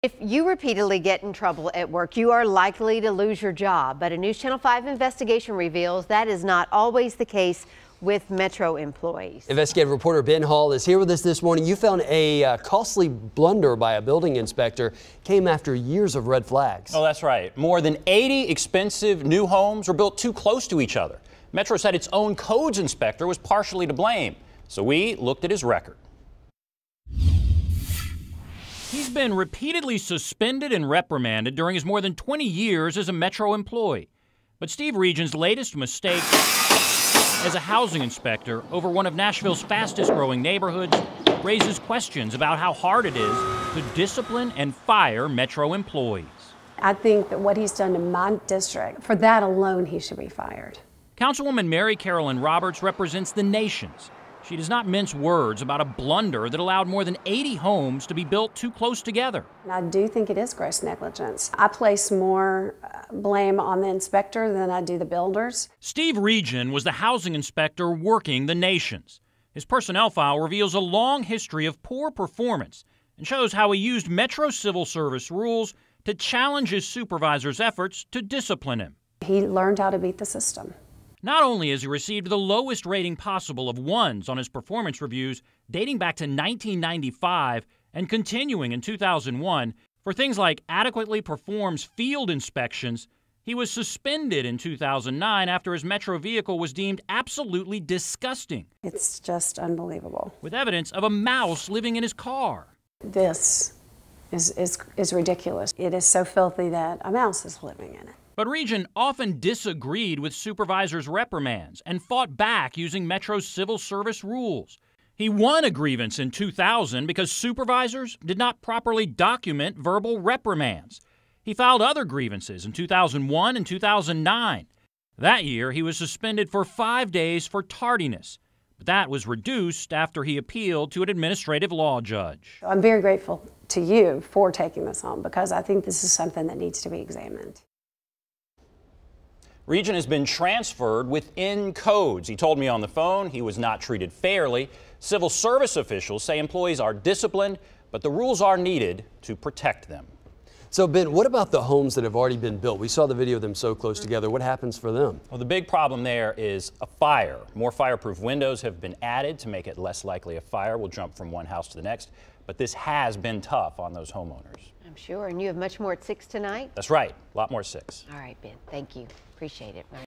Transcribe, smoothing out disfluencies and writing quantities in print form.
If you repeatedly get in trouble at work, you are likely to lose your job. But a News Channel 5 investigation reveals that is not always the case with Metro employees. Investigative reporter Ben Hall is here with us this morning. You found a costly blunder by a building inspector came after years of red flags. Oh, that's right. More than 80 expensive new homes were built too close to each other. Metro said its own codes inspector was partially to blame. So we looked at his record. He's been repeatedly suspended and reprimanded during his more than 20 years as a Metro employee. But Steve Region's latest mistake as a housing inspector over one of Nashville's fastest growing neighborhoods raises questions about how hard it is to discipline and fire Metro employees. I think that what he's done to my district, for that alone, he should be fired. Councilwoman Mary Carolyn Roberts represents the nations. She does not mince words about a blunder that allowed more than 80 homes to be built too close together. And I do think it is gross negligence. I place more blame on the inspector than I do the builders. Steve Region was the housing inspector working the nations. His personnel file reveals a long history of poor performance and shows how he used Metro civil service rules to challenge his supervisor's efforts to discipline him. He learned how to beat the system. Not only has he received the lowest rating possible of 1s on his performance reviews dating back to 1995 and continuing in 2001 for things like adequately performs field inspections, he was suspended in 2009 after his Metro vehicle was deemed absolutely disgusting. It's just unbelievable. With evidence of a mouse living in his car. This is ridiculous. It is so filthy that a mouse is living in it. But Region often disagreed with supervisors' reprimands and fought back using Metro's civil service rules. He won a grievance in 2000 because supervisors did not properly document verbal reprimands. He filed other grievances in 2001 and 2009. That year, he was suspended for 5 days for tardiness, but that was reduced after he appealed to an administrative law judge. I'm very grateful to you for taking this on because I think this is something that needs to be examined. Region has been transferred within codes. He told me on the phone he was not treated fairly. Civil service officials say employees are disciplined, but the rules are needed to protect them. So Ben, what about the homes that have already been built? We saw the video of them so close together. What happens for them? Well, the big problem there is a fire. More fireproof windows have been added to make it less likely a fire will jump from one house to the next. But this has been tough on those homeowners. I'm sure. And you have much more at 6 tonight? That's right. A lot more at 6. All right, Ben. Thank you. Appreciate it.